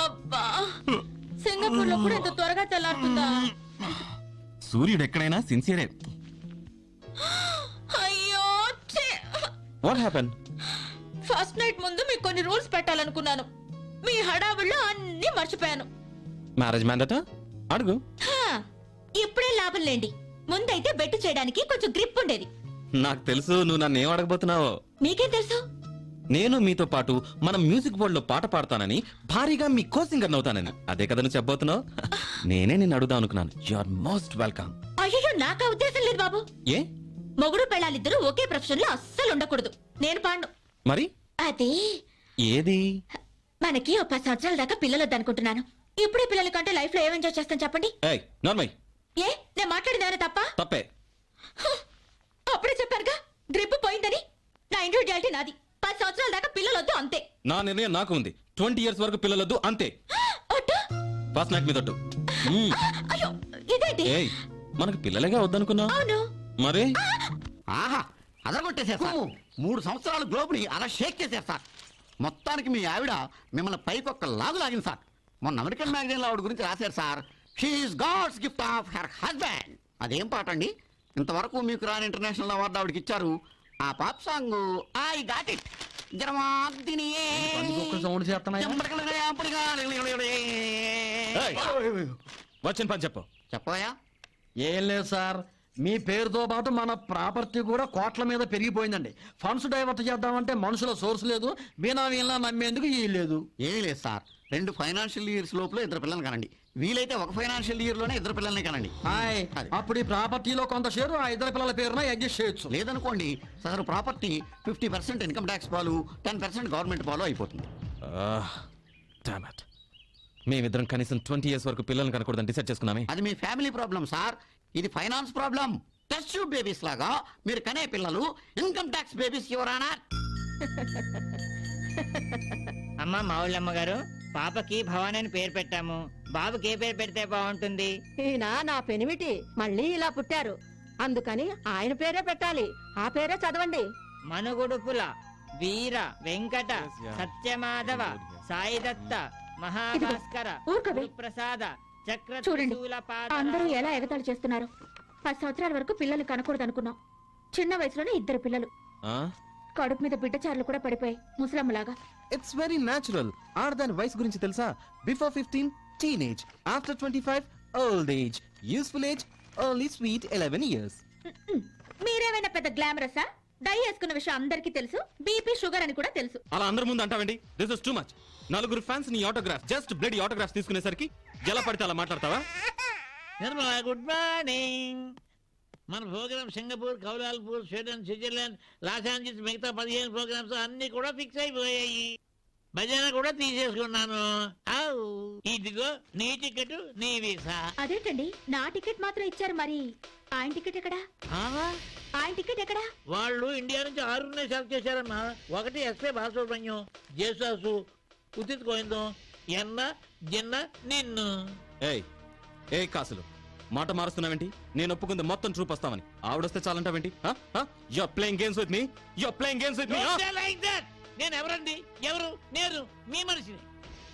అబ్బా సింగపూర్ లో కూడా ఇంత త్వరగా తెల్లారుతుందా? సూర్యుడు ఎక్కడైనా సిన్సియరే. అయ్యో వాట్ హ్యాపెన్? ఫస్ట్ నైట్ ముందు మీకు కొన్ని రూల్స్ పెట్టాలనుకున్నాను. మీ హడావిడిలో అన్ని మర్చిపోయాను. మ్యారేజ్ మ్యాండట అడుగు. హా, ఇప్పుడే లాభం లేండి. ముందైతే బెట్టు చేయడానికి కొంచెం గ్రిప్ ఉండేది. నాకు తెలుసు నువ్వు నన్ను ఏం అడగబోతున్నావో. మీకేం తెలుసు? నేను మీతో పాటు మనం మ్యూజిక్ బోర్డ్ లో పాట పాడతానని, భారీగా మీ కో సింగర్ అవుతానని. అదే కదా నువ్వు చెప్పబోతున్నావు. నేనే నిన్ను అడుగుదాం అనుకున్నాను. You are most welcome. అయ్యో నాకా ఉద్దేశం లేదు బాబు. ఏ మొగుడు పెళ్ళాలిద్దరూ ఒకే ప్రొఫెషన్ లో అస్సలు ఉండకూడదు. నేను పాండు. మరి అదే ఏది? మనకి ఒక 10 సంవత్సరాల దాకా పిల్లలు వద్దనుకుంటున్నాను. ఇప్పుడే పిల్లల కంటే లైఫ్ లో ఏం ఎంజాయ్ చేస్తాను చెప్పండి. ఏయ్ నార్మల్. ఏ నేను మాట్లాడిందేమైనా తప్ప? తప్పే. అప్పుడే చెప్పారుగా గ్రిప్ పోయిందని. నా ఇండివిజువాలిటీ నాది. 10 సంవత్సరాల దాకా పిల్లలు వద్దు అంతే. నా నిర్ణయం నాకు ఉంది. 20 years వరకు పిల్లలొద్దు అంతే. ఒట్టు? ఫస్ట్ నైట్ మీద ఒట్టు. అయ్యో ఇదేంటి? ఏయ్ మనకు పిల్లలేగా వద్దనుకున్నా. అవును మరి ఆహా అదరగొట్టేసేస్తారు. 3 సంవత్సరాలు గ్లోబ్ని అలా షేక్ చేశారు సార్. మొత్తానికి మీ ఆవిడ మిమ్మల్ని పైకొక్క లాగు లాగింది సార్. మొన్న అమెరికన్ మ్యాగజైన్ లో ఆవిడ గురించి రాశారు sir. She is God's gift of her husband. అదేం పాట అండి? ఇంతవరకు మీకు రాని ఇంటర్నేషనల్ అవార్డు ఆవిడకి ఇచ్చారు. ఆ pop song I got it. Sound చేస్తున్నాయి. వచ్చిన పని చెప్పు. చెప్పవయా? ఏం లేదు సార్, మీ పేరుతో పాటు మన ప్రాపర్టీ కూడా కోట్ల మీద పెరిగిపోయిందండి. ఫండ్స్ డైవర్ట్ చేద్దామంటే మనుషుల సోర్స్ లేదు, బీనామీలా నమ్మేందుకు ఈ లేదు. ఏమీ లేదు సార్. 2 ఫైనాన్షియల్ ఇయర్స్ లోపల 2 పిల్లల్ని కనండి. వీలైతే 1 ఫైనాన్షియల్ ఇయర్ లోనే 2 పిల్లల్ని కనండి. హాయ్, అది. అప్పుడు ఈ ప్రాపర్టీలో కొంత షేరు ఆ 2 పిల్లల పేరున అడ్జస్ట్ చేయొచ్చు. లేదనుకోండి సార్, ప్రాపర్టీ 50% ఇన్కమ్ ట్యాక్స్ పాలు, 10% గవర్నమెంట్ పాలు అయిపోతుంది. Damn it. మేమిద్దరం కనీసం 20 years వరకు పిల్లల్ని కనకూడదని డిసైడ్ చేసుకున్నామే. అది మీ ఫ్యామిలీ ప్రాబ్లం సార్. ఇది finance problem. Test tube babies లాగా మీరు కనే పిల్లలు ఇన్కమ్ ట్యాక్స్ బేబీస్ ఎవరానా? అమ్మ మావుళ్ళమ్మ గారు, పాపకి భవాని అని పేరు పెట్టాము. బాబుకి ఏ పేరు పెడితే బాగుంటుంది? ఈయన నా పెనిమిటి మళ్ళీ ఇలా పుట్టారు, అందుకని ఆయన పేరే పెట్టాలి. ఆ పేరే చదవండి. మనుగుడుపుల వీర వెంకట సత్యమాధవ సాయిదత్త మహాభాస్కర ఊరుకోవే. ప్రసాద చక్ర చూడండి అందరూ ఎలా ఎగతాళి చేస్తున్నారు. 10 సంవత్సరాల వరకు పిల్లలు కనకూడదు అనుకున్నాం. చిన్న వయసులోనే 2 పిల్లలు. కడుపు మీద బిడ్డచారులు కూడా పడిపోయాయి ముసలమ్మలాగా. It's very natural. ఆడదాని వయసు గురించి తెలుసా? Before 15 teenage, after 25 old age, useful age only sweet 11 years. మీరేమైనా పెద్ద గ్లామరసా? డై వేసుకున్న విషయం అందరికీ తెలుసు. బీపీ షుగర్ అని కూడా తెలుసు. అలా అందరి ముందు అంటావండి? This is too much. 4 fans నీ ఆటోగ్రాఫ్, జస్ట్ బ్లడీ ఆటోగ్రాఫ్ తీసుకునేసరికి ఎలా పడితే అలా మాట్లాడతావా? Nirmala, good morning. మన programme Singapore, Kuala Lumpur, Sweden, Switzerland, Los Angeles, మిగతా 15 ప్రోగ్రామ్స్ అన్ని కూడా ఫిక్స్ అయిపోయాయి. భజన కూడా తీసేసుకున్నాను. ఇదిగో నీ టికెట్, నీ వీసా. అదేంటండి నా టికెట్ మాత్రం ఇచ్చారు, మరి ఆయన టికెట్ ఎక్కడా? ఆయన టికెట్ ఎక్కడా? వాళ్ళు ఇండియా నుంచి 6 సెలెక్ట్ చేశారమ్మా. 1 ఎస్పే బాలసుబ్రహ్మణ్యం, జేసాసు, ఉచిత్ గోవిందం, ఎన్న జిన్న నిన్ను. ఏ కాసులు మాట మారుస్తున్నావేంటి? నేను ఒప్పుకుంది మొత్తం ట్రూప్ వస్తామని. ఆవిడొస్తే చాలంటావేంటి? You're playing games with me. You're playing games with me. Don't say like that. నేను ఎవరండి? ఎవరు? నేను మీ మనిషిని.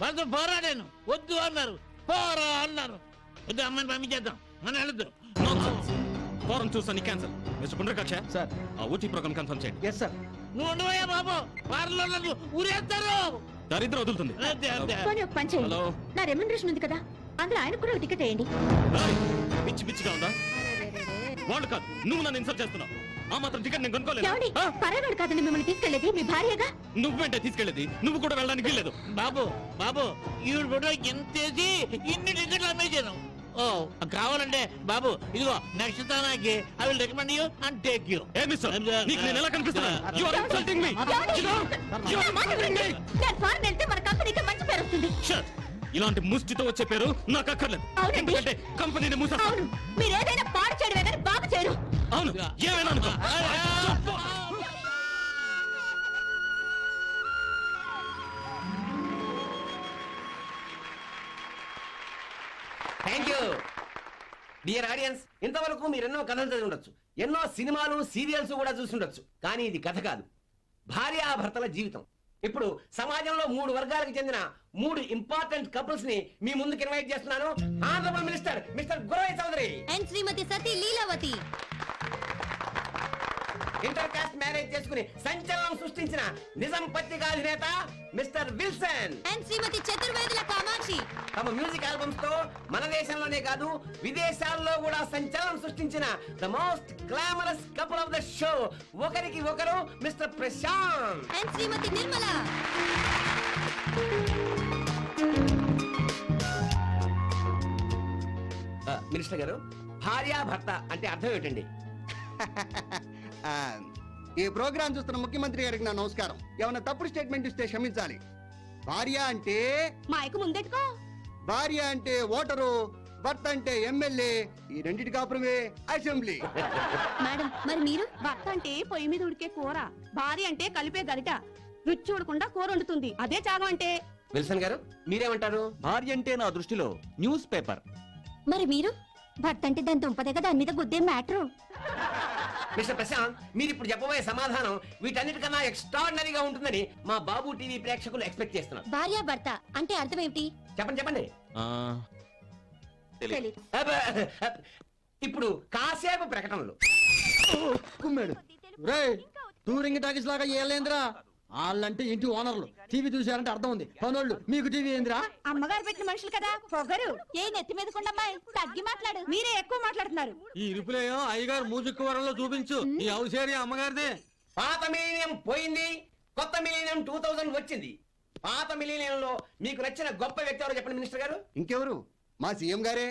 వాళ్ళతో పోరాడాను. వద్దు అన్నారు, పోరా అన్నారు. వద్దు, అమ్మాయిని పంపించేద్దాం, మనం వెళ్ళొద్దు. ఫారం చూసాను క్యాన్సల్. మిస్టర్ పుండ్రకాక్ష సార్, ఆ ఊటీ ప్రోగ్రామ్ కన్ఫర్మ్ చేయండి. Yes sir. నువ్వు ఉండవయ్యా బాబు, వారిలో నన్ను ఊరేస్తారు. దరిద్రం వదులుతుంది. అంతే అంతే. పోనీ ఒక పని చేయండి. హలో. నా రెమ్యునరేషన్ ఉంది కదా, అందులో ఆయన కూడా ఒక టికెట్ వేయండి. పిచ్చి పిచ్చిగా ఉందా? వాళ్ళు కాదు, నువ్వు నన్ను ఇన్సల్ట్ చేస్తున్నావు. ఆ మాత్రం టికెట్ నేను ఏమండి? కొనుక్కోలేదు. పరాగాడు కాదండి మిమ్మల్ని తీసుకెళ్లేది, మీ భార్యగా. నువ్వేంటే తీసుకెళ్ళేది? నువ్వు కూడా వెళ్ళడానికి వీల్లేదు. బాబు బాబు, ఈవిడ ఫోటో ఎంతేసి ఇన్ని టికెట్లు అమ్మేశాను. ఓ కావాలంటే బాబు, ఇదిగో నెక్స్ట్ తానాకి I will recommend you and take you. ఏ మిస్టర్, నీకు నేను ఎలా కనిపిస్తున్నాను? You are insulting me. నా మాట వినండి. నేను ఫారెన్ వెళ్తే మన కంపెనీకి మంచి పేరు వస్తుంది. Shut. ఇలాంటి ముష్టితో వచ్చే పేరు నాకు అక్కర్లేదు. అవునండి. ఎందుకంటే కంపెనీని మూసేస్తాను. అవును, మీరు ఏదైనా పాడు చేయడమే కానీ బాగు చేయరు. అవును, ఏమైనా అనుకో. Thank you dear audience. ఇంతవరకు మీరు ఎన్నో కథలు చదివి ఉండొచ్చు, ఎన్నో సినిమాలు సీరియల్స్ కూడా చూసి ఉండొచ్చు. కానీ ఇది కథ కాదు, భార్యాభర్తల జీవితం. ఇప్పుడు సమాజంలో 3 వర్గాలకు చెందిన 3 ఇంపార్టెంట్ కపుల్స్ ని మీ ముందుకు ఇన్వైట్ చేస్తున్నాను. Honourable mister Guravayya Chowdary, and Shrimati Sati Leelavathi. Inter caste marriage చేసుకుని సంచలనం సృష్టించిన నిజం పత్రికాధినేత mister Wilson and Shrimati Chaturvedula Kamakshi. తమ మ్యూజిక్ ఆల్బమ్స్ తో మన దేశంలోనే కాదు విదేశాల్లో కూడా సంచలనం సృష్టించిన the most glamorous couple of the show, ఒకరికి ఒకరు mister Prashanth and Shrimati Nirmala. Minister గారు, భార్యాభర్త అంటే అర్థం ఏంటండి? ఆ, ఈ ప్రోగ్రాం చూస్తున్న ముఖ్యమంత్రి గారికి నా నమస్కారం. ఏమైనా తప్పుడు స్టేట్మెంట్ ఇస్తే క్షమించాలి. భార్య అంటే మైకు ముందెట్టుకో. భార్య అంటే ఓటరు, భర్త అంటే ఎమ్మెల్యే, ఈ రెండింటి కాపురమే అసెంబ్లీ. మేడం మరి మీరు? భర్త అంటే పొయ్యి మీద ఉడికే కూర, భార్య అంటే కలిపే గరిట, రుచి చూడకుండా కూర వండుతుంది. అదే త్యాగం అంటే. విల్సన్ గారు మీరేమంటారు? భార్య అంటే నా దృష్టిలో న్యూస్ పేపర్. మరి మీరు? భర్త అంటే దాని దుంపదే కదా, దాని మీద గుద్దే మ్యాటరు. మిస్టర్ ప్రశాంత్, మీరు ఇప్పుడు చెప్పబోయే సమాధానం వీటన్నిటికన్నా ఎక్స్ట్రాడినరీగా ఉంటుందని మా బాబు టీవీ ప్రేక్షకులు ఎక్స్పెక్ట్ చేస్తున్నారు. భార్య భర్త అంటే అర్థం ఏమిటి? చెప్పండి. ఆ, తెలీదు. అబ్బ, ఇప్పుడు కాసేపు ప్రకటనలు. కుమ్మాడు. రేయ్, టూరింగ్ టాకీస్ లాగా ఏలేంద్రా? వాళ్ళంటే ఇంటి ఓనర్లు, టీవీ చూసారంటే అర్థం ఉంది. పనోళ్ళు, మీకు టీవీ ఏందిరా? అమ్మగారు పెట్టిన మనుషులు కదా, పొగరు. ఏ నెత్తి మీద కొండమ్మాయి, తగ్గి మాట్లాడు. మీరే ఎక్కువ మాట్లాడుతున్నారు. ఈ ఇరుపులేయో అయ్యగారు మూజిక్ వరంలో చూపించు. ఈ హౌస్ ఏరియా అమ్మగారిదే. పాత మిలీనియం పోయింది, కొత్త మిలీనియం 2000 వచ్చింది. పాత మిలీనియంలో మీకు నచ్చిన గొప్ప వ్యక్తి ఎవరో చెప్పండి మినిస్టర్ గారు. ఇంకెవరు? మా సీఎం గారే.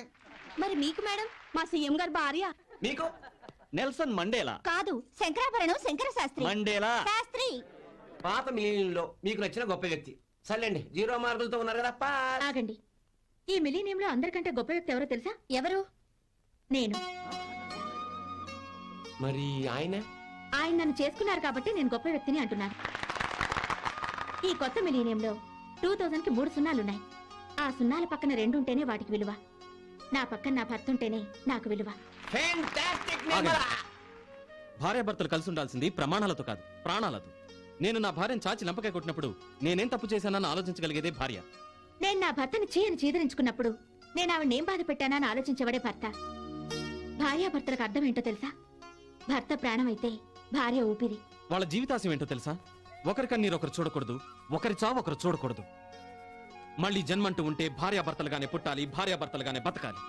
మరి మీకు మేడం? మా సీఎం గారు భార్య. మీకు? Nelson Mandela. కాదు, శంకరాభరణం శంకర శాస్త్రి. మండేలా. శాస్త్రి. పాత మిలీనియంలో మీకు నచ్చిన గొప్ప వ్యక్తి. సర్లేండి, 0 మార్కులతో ఉన్నారు కదా. పాస్. ఆగండి, ఈ మిలీనియంలో అందరికంటే గొప్ప వ్యక్తి ఎవరో తెలుసా? ఎవరు? నేను. మరి ఆయన? ఆయన నన్ను చేసుకున్నారు కాబట్టి నేను గొప్ప వ్యక్తిని అంటున్నాను. ఈ కొత్త మిలీనియంలో 2000 కి 3 సున్నాలున్నాయి. ఆ సున్నాల పక్కన 2 ఉంటేనే వాటికి విలువ. నా పక్కన నా భర్త ఉంటేనే నాకు విలువ. ఫెంటాస్టిక్ నిర్మలా. భార్యాభర్తలు కలిసి ఉండాల్సింది ప్రమాణాలతో కాదు, ప్రాణాలతో. నేను నా భార్యను చాచి లంపకాయ కొట్టినప్పుడు నేనేం తప్పు చేశానని ఆలోచించగలిగేదే భార్య. నేను నా భర్తని చేయని చీదరించుకున్నప్పుడు నేను ఆవిడనేం బాధ పెట్టానని ఆలోచించబడే భర్త. భార్యాభర్తలకు అర్థం ఏంటో తెలుసా? భర్త ప్రాణం అయితే భార్య ఊపిరి. వాళ్ళ జీవితాశయం ఏంటో తెలుసా? ఒకరి కన్నీరు ఒకరు చూడకూడదు, ఒకరి చావు ఒకరు చూడకూడదు. మళ్ళీ జన్మంటూ ఉంటే భార్యాభర్తలుగానే పుట్టాలి, భార్యాభర్తలుగానే బతకాలి.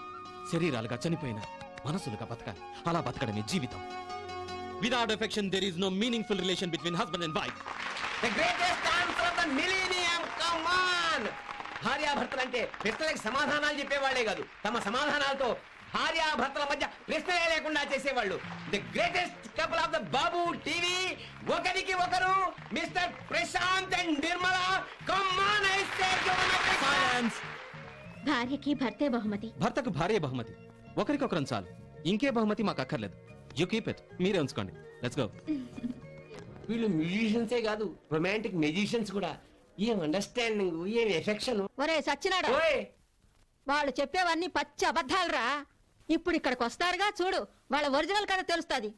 శరీరాలుగా చనిపోయిన మనసులుగా బతకాలి. అలా బతకడమే జీవితం. Without affection, there is no meaningful relation between husband and wife. The greatest answer of the millennium. Come on. భార్యాభర్తలు అంటే ప్రశ్నలకు సమాధానాలు చెప్పేవాళ్లే కాదు, తమ సమాధానాలతో భార్యాభర్తల మధ్య ప్రశ్నలే లేకుండా చేసేవాళ్ళు. The greatest couple of the Babu TV, ఒకరికి ఒకరు mister Prashanth and Nirmala. Come on, I say Silence. భార్యకి భర్తే బహుమతి. భర్తకు భార్య బహుమతి. ఒకరికొకరం చాలు, ఇంకే బహుమతి మాకు అక్కర్లేదు. యు కీప్ ఇట్, మీరే ఉంచుకోండి. Let's go. వీళ్ళు మ్యూజిషియన్సే కాదు, రొమాంటిక్ మ్యూజిషియన్స్ కూడా. ఏం అండర్స్టాండింగ్, ఏం ఎఫెక్షన్. ఒరే సచ్చినాడా, వాళ్ళు చెప్పేవన్నీ పచ్చి అబద్ధాలురా. ఇప్పుడు ఇక్కడికి వస్తారుగా చూడు, వాళ్ళ ఒరిజినల్ కథ తెలుస్తుంది.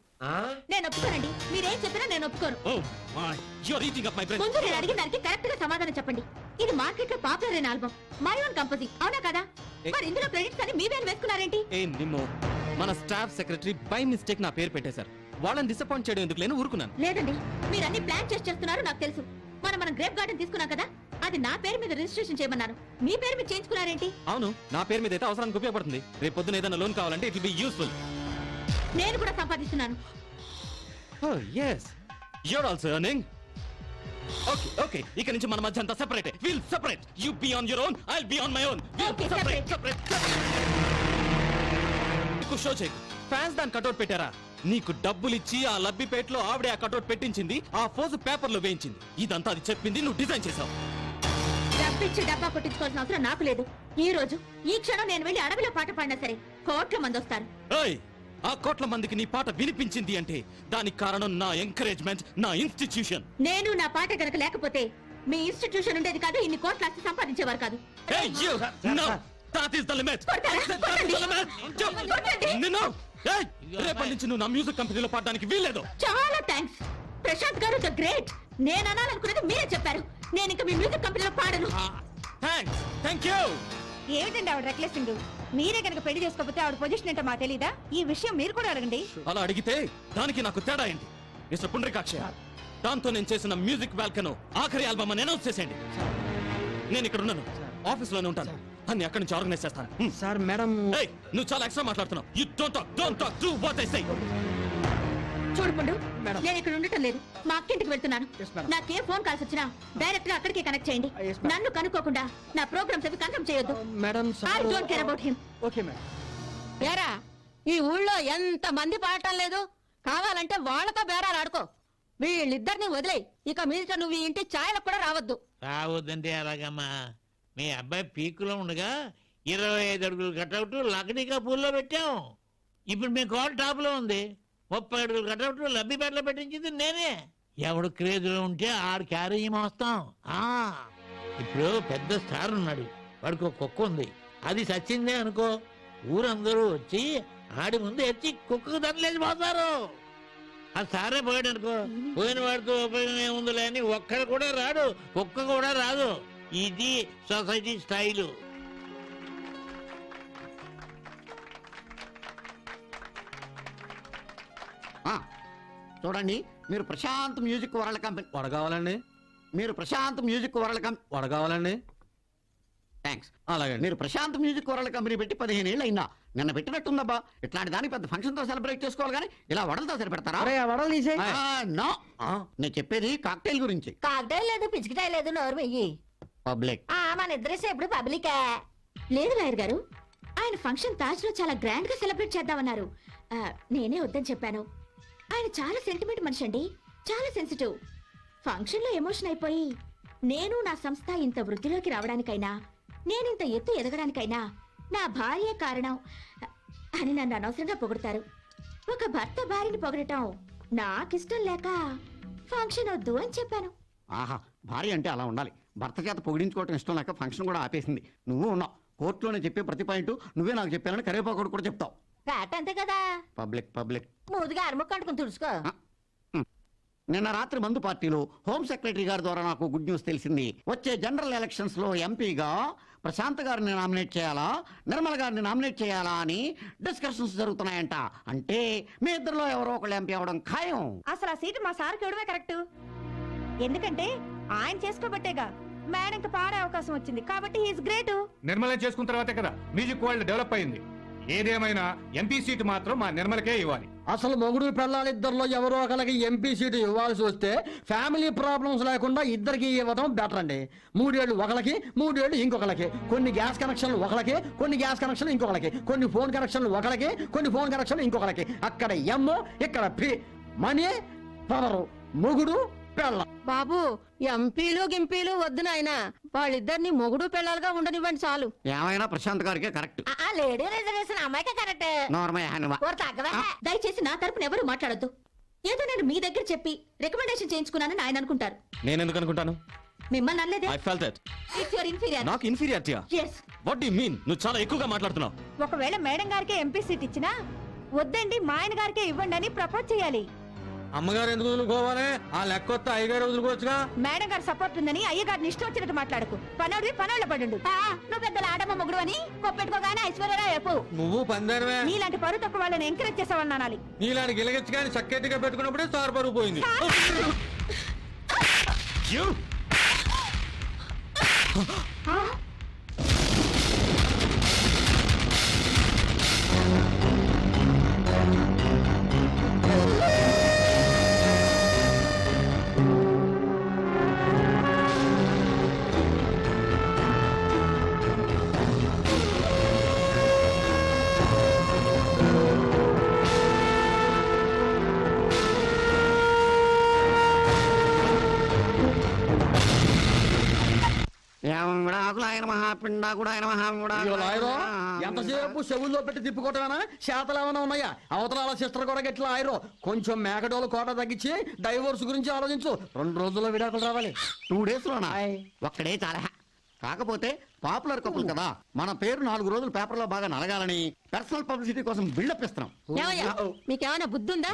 నేను ఒప్పుకోనండి. మీరేం చెప్పినా నేను ఒప్పుకోను. Oh my, you're eating up my brain. ముందు నేను అడిగిన దానికి కరెక్ట్ గా సమాధానం చెప్పండి. ఇది మార్కెట్ లో పాపులర్ అయిన ఆల్బమ్, మై ఓన్ కంపోజింగ్, అవునా కదా? మరి ఇందులో క్రెడిట్స్ అని మీవేం వేసుకున్నారేంటి? ఏ నిమ్మో, మన స్టాఫ్ సెక్రటరీ బై మిస్టేక్ నా పేరు పెట్టేశారు. వాళ్ళని డిసప్పాయింట్ చేయడం ఎందుకు లేని ఊరుకున్నాను. లేదండి, మీరు అన్ని ప్లాన్ చేస్తున్నారు నాకు తెలుసు. మనం గ్రేప్ గార్డెన్ తీసుకున్నాం కదా, అది నా పేరు మీద రిజిస్ట్రేషన్ చేయమన్నాను. మీ పేరు మీద చేయించుకున్నారేంటి? అవును, నా పేరు మీద అయితే అవసరానికి ఉపయోగపడుతుంది. రేపు పొద్దున ఏదైనా లోన్ కావాలంటే ఇట్ విల్ బి యూస్ఫుల్. నేను కూడా సంపాదిస్తున్నాను. Oh yes, you're also earning. Okay, okay. ఇక నుంచి మన మధ్య అంతా separate. We'll separate. You be on your own, I'll be on my own. We'll Okay, separate. నీకు షో చేయకు. ఫ్యాన్స్ దాని కటౌట్ పెట్టారా? నీకు డబ్బులిచ్చి ఆ లబ్బిపేటలో ఆవిడే ఆ కటౌట్ పెట్టించింది, ఆ ఫోజు పేపర్ లో వేయించింది. ఇదంతా అది చెప్పింది, నువ్వు డిజైన్ చేసావు. డబ్బిచ్చి డబ్బా కొట్టించుకోవాల్సిన అవసరం నాకు లేదు. ఈ రోజు ఈ క్షణం నేను వెళ్ళి అడవిలో పాట పాడినా సరే కోట్ల మంది వస్తారు. ఏయ్, ఆ కోట్ల మందికి నీ పాట వినిపించింది అంటే దానికి కారణం నా ఎంకరేజ్మెంట్, నా ఇన్స్టిట్యూషన్. నేను నా పాట గనక లేకపోతే మీ ఇన్స్టిట్యూషన్ ఉండేది కాదు, ఇన్ని కోట్ల ఆస్తి సంపాదించేవారు కాదు. Hey you! No! That is the limit! కొడతారా? కొట్టండి. కొట్టండి. నిన్ను! ఏయ్! రేపటి నుంచి నువ్వు నా మ్యూజిక్ కంపెనీలో పాడడానికి వీల్లేదు. చాలా థ్యాంక్స్. ప్రశాంత్ గారు ద గ్రేట్. నేను అనాలనుకున్నది మీరే చెప్పారు. నేను ఇంకా మీ మ్యూజిక్ కంపెనీలో పాడను. Thank you. ఏమిటండి ఆవిడ రెక్లెసింగ్? మీరే కనుక పెళ్లి చేసుకోకపోతే ఆవిడ పొజిషన్ ఏంటో మా తెలీదా? ఈ విషయం మీరు కూడా అడగండి. అలా అడిగితే దానికి నాకు తేడా ఏంటి? మిస్టర్ పుండ్రికాక్ష, దాంతో నేను చేసిన మ్యూజిక్ వాల్కనో ఆఖరి ఆల్బమ్ అని అనౌన్స్ చేసేయండి. నేను ఇక్కడ ఉన్నాను, ఆఫీస్ లోనే ఉంటాను. అన్ని అక్కడి నుంచి ఆర్గనైజ్ చేస్తాను. సార్ మేడం ఏయ్, నువ్వు చాలా ఎక్స్ట్రా మాట్లాడుతున్నావు. You don't talk do what I say. చూడు పండు, మేడం. నేను ఇక్కడ ఉండటం లేదు. మా అక్కింటికి వెళ్తున్నాను. Yes, madam. నాకే ఫోన్ కాల్స్ వచ్చినా డైరెక్ట్ గా అక్కడికే కనెక్ట్ చేయండి. Yes, madam. నన్ను కనుక్కోకుండా నా ప్రోగ్రామ్స్ అవి కన్ఫర్మ్ చేయొద్దు. Madam I don't care about him. Okay madam. ఏరా, ఈ ఊళ్ళో ఎంత మంది పాడటం లేదు. కావాలంటే వాళ్ళతో బేరాలు ఆడుకో. వీళ్ళిద్దరిని వదిలేయి. ఇక మీదట నువ్వు ఈ ఇంటి ఛాయలకు కూడా రావద్దు. రావద్దంటే ఎలాగమ్మా? మీ అబ్బాయి పీకులో ఉండగా 25 అడుగులు కట్అవుట్ లక్డీకా పూల్లో పెట్టాం. ఇప్పుడు మీ కాల్ టాప్ లో ఉంది. 30 అడుగులు కట్అవుట్ లబ్బిపేటలో పెట్టించింది నేనే. ఎవడు క్రేజ్లో ఉంటే ఆడు క్యారీ మోస్తాం. ఇప్పుడు పెద్ద స్టార్ ఉన్నాడు, వాడికి ఒక కుక్క ఉంది. అది సచ్చిందే అనుకో, ఊరందరూ వచ్చి ఆడి ముందు ఎత్తి కుక్కకు దండలేసి పోతారు. ఆ స్టారే పోయాడు అనుకో, పోయిన వాడితో ఉపయోగం ఏముందిలే అని ఒక్కడు కూడా రాడు, కుక్క కూడా రాదు. ఇది సొసైటీ స్టైలు. ఆ, చూడండి, మీరు ప్రశాంత్ మ్యూజిక్ వరల్డ్ కంపెనీ వడగావాలండి, మీరు ప్రశాంత్ మ్యూజిక్ వరల్డ్ కంపెనీ వడగావాలండి. థ్యాంక్స్. అలాగండి. మీరు ప్రశాంత్ మ్యూజిక్ వరల్డ్ కంపెనీ పెట్టి 15 ఏళ్ళు అయిందా? నిన్న పెట్టినట్టుందబ్బా. ఇట్లాంటి దానికి పెద్ద ఫంక్షన్ తో సెలబ్రేట్ చేసుకోవాలి కానీ ఇలా వడలతో సరిపెడతారా? అరే ఆ వడలు తీసే. నో, నేను చెప్పేది కాక్టైల్ గురించి. కాకటాయి లేదు, పిచ్చికిటాయి లేదు, నోరు వెయ్యి. పబ్లిక్ మన ఇద్దరేసే ఎప్పుడు పబ్లికే. లేదు లాయర్ గారు, ఆయన ఫంక్షన్ తాజ్ లో చాలా గ్రాండ్ గా సెలబ్రేట్ చేద్దామన్నారు. నేనే వద్దని చెప్పాను. ఆయన చాలా సెంటిమెంట్ మనిషి అండి, చాలా సెన్సిటివ్. ఫంక్షన్ లో ఎమోషన్ అయిపోయి నేను నా సంస్థ ఇంత వృద్ధిలోకి రావడానికైనా, నేనింత ఎత్తు ఎదగడానికైనా నా భార్యే కారణం అని నన్ను అనవసరంగా పొగుడతారు. ఒక భర్త భార్యని పొగడటం నాకిష్టం లేక ఫంక్షన్ వద్దు అని చెప్పాను. ఆహా, భార్య అంటే అలా ఉండాలి. భర్త చేత పొగిడించుకోవటం ఇష్టం లేక ఫంక్షన్ కూడా ఆపేసింది. నువ్వు ఉన్నావు, కోర్టులోనే చెప్పే ప్రతి పాయింట్ నువ్వే నాకు చెప్పానని కరేపాకుడు కూడా చెప్తావు. కాట అంతే కదా, పబ్లిక్ పబ్లిక్. మూదిగా అరముక్క అంటుకుని తుడుచుకో. నిన్న రాత్రి మందు పార్టీలో హోమ్ సెక్రటరీ గారి ద్వారా నాకు గుడ్ న్యూస్ తెలిసింది. వచ్చే జనరల్ ఎలక్షన్స్ లో ఎంపీగా ప్రశాంత్ గారిని నామినేట్ చేయాలా, నిర్మల గారిని నామినేట్ చేయాలా అని డిస్కషన్స్ జరుగుతున్నాయంట. అంటే మీ ఇద్దరిలో ఎవరో ఒకళ్ళు ఎంపీ అవడం ఖాయం. అసలు ఆ సీటు మా సార్కి ఇవ్వడమే కరెక్ట్. ఎందుకంటే ఆయన చేసుకోబట్టేగా మేడంకి పాడే అవకాశం వచ్చింది. కాబట్టి హీస్ గ్రేట్. నిర్మలం చేసుకున్న తర్వాతే కదా మ్యూజిక్ వరల్డ్ డెవలప్ అయింది. ఏదేమైనా ఎంపీ సీటు మాత్రం మా నిర్మలకే ఇవ్వాలి. అసలు మొగుడు పెళ్ళాలిద్దరిలో ఎవరో ఒకరికి ఎంపీ సీటు ఇవ్వాల్సి వస్తే ఫ్యామిలీ ప్రాబ్లమ్స్ లేకుండా ఇద్దరికి ఇవ్వడం బెటర్ అండి. 3 ఏళ్ళు ఒకరికి, 3 ఏళ్ళు ఇంకొకరికి. కొన్ని గ్యాస్ కనెక్షన్లు ఒకరికి, కొన్ని గ్యాస్ కనెక్షన్లు ఇంకొకరికి. కొన్ని ఫోన్ కనెక్షన్లు ఒకరికి, కొన్ని ఫోన్ కనెక్షన్లు ఇంకొకరికి. అక్కడ ఎమ్, ఇక్కడ పి. మనీ, పవరు, మొగుడు పెళ్ళ. బాబు, ఎంపీలు గింపీలు వద్దు నాయన. వాళ్ళిద్దరిని మొగుడు పెళ్ళాలుగా ఉండనివ్వండి చాలు. ఏమైనా ప్రశాంత్ గారికే కరెక్ట్. ఆ లేడీ రిజర్వేషన్ అమ్మాయికే కరెక్ట్. నోర్మయ్య హనుమ. తగ్గవే. దయచేసి నా తరపున ఎవరు మాట్లాడొద్దు. ఏదో నేను మీ దగ్గర చెప్పి రికమెండేషన్ చేయించుకున్నానని ఆయన అనుకుంటారు. నేను ఎందుకు అనుకుంటాను? మిమ్మల్ని అనలేదే. I felt it. It's your inferior. నాకు ఇన్ఫీరియారిటీయా? Yes. What do you mean? నువ్వు చాలా ఎక్కువగా మాట్లాడుతున్నావు. ఒకవేళ మేడం గారికి ఎంపీ సీట్ ఇచ్చినా వద్దండి మా ఆయన గారికే ఇవ్వండి అని ప్రపోజ్ చేయాలి. అమ్మగారు ఎందుకు వదులుకోవాలి? ఆ లెక్క వస్తే అయ్యగారు వదులుకోవచ్చుగా. మేడం గారు సపోర్ట్ ఉందని అయ్య గారిని ఇష్టం వచ్చినట్టు మాట్లాడకు. పనోడివి పనోళ్ళ పడు. నువ్వు పెద్దల ఆడమ్మ మొగుడు అని కొప్పెట్టుకోగానే ఐశ్వర్యరావు చెప్పు. నువ్వు పందానివే. నీలాంటి పరువు తక్కువ వాళ్ళని ఎంకరేజ్ చేసేవాళ్ళని అనాలి. నీలాంటి గిలగచ్చి కానీ చక్కెట్టుగా పెట్టుకున్నప్పుడే స్టార్ పరుగు పోయింది. You! ఇదిగో లాయరు, ఎంతసేపు చెవుల్లో పెట్టి తిప్పుకోవటమేనా? శాతలు ఏమైనా ఉన్నాయా? అవతల సిస్టర్ కూడా గట్లా లాయరు. కొంచెం మేకడోలు కోట తగ్గించి డైవోర్స్ గురించి ఆలోచించు. 2 రోజుల్లో విడాకులు రావాలి. 2 days లోనా? ఒక్కడే చాలా. కాకపోతే పాపులర్ కపుల్ కదా, మన పేరు 4 రోజులు పేపర్లో బాగా నలగాలని పర్సనల్ పబ్లిసిటీ కోసం బిల్డప్ ఇస్తున్నాం. మీకేమైనా బుద్ధి ఉందా?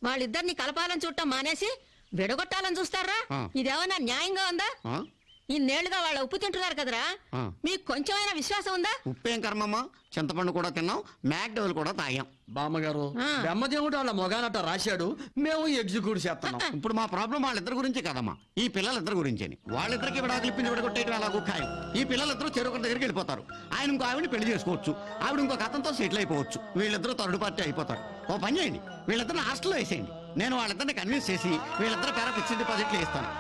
వాళ్ళిద్దరిని కలపాలని చూడటం మానేసి విడగొట్టాలని చూస్తారా ఆ. ఇదేమన్నా న్యాయంగా ఉందా ఆ? ఇన్నేళ్లుగా వాళ్ళ ఉప్పు తింటున్నారు కదరా ఆ. మీకు కొంచెమైనా విశ్వాసం ఉందా ఉప్పేం కర్మమ్మా చింతపండు కూడా తిన్నాం మ్యాక్డోల్ కూడా తాగాం బామ్మగారు ఆ. బ్రహ్మదేవుడు వాళ్ళ మొగానట రాశాడు మేము ఎగ్జిక్యూట్ చేస్తున్నాం ఇప్పుడు మా ప్రాబ్లం వాళ్ళిద్దరి గురించే కదమ్మా ఈ పిల్లలిద్దరి గురించేని వాళ్ళిద్దరికి విడాకులు ఇప్పించి విడగొట్టేయడం ఎలాగో ఖాయం ఈ పిల్లలిద్దరూ చెరువు దగ్గరికి వెళ్ళిపోతారు ఆయన ఇంకో ఆవిడని పెళ్లి చేసుకోవచ్చు ఆవిడ ఇంకొక అతనితో సెటిల్ అయిపోవచ్చు వీళ్ళిద్దరూ థర్డ్ పార్టీ అయిపోతారు ఓ పని చేయండి వీళ్ళిద్దరిని హాస్టల్లో వేసేయండి నేను వాళ్ళిద్దరిని కన్విన్స్ చేసి వీళ్ళిద్దరు పేర ఫిక్స్డ్ డిపాజిట్లు ఇస్తాను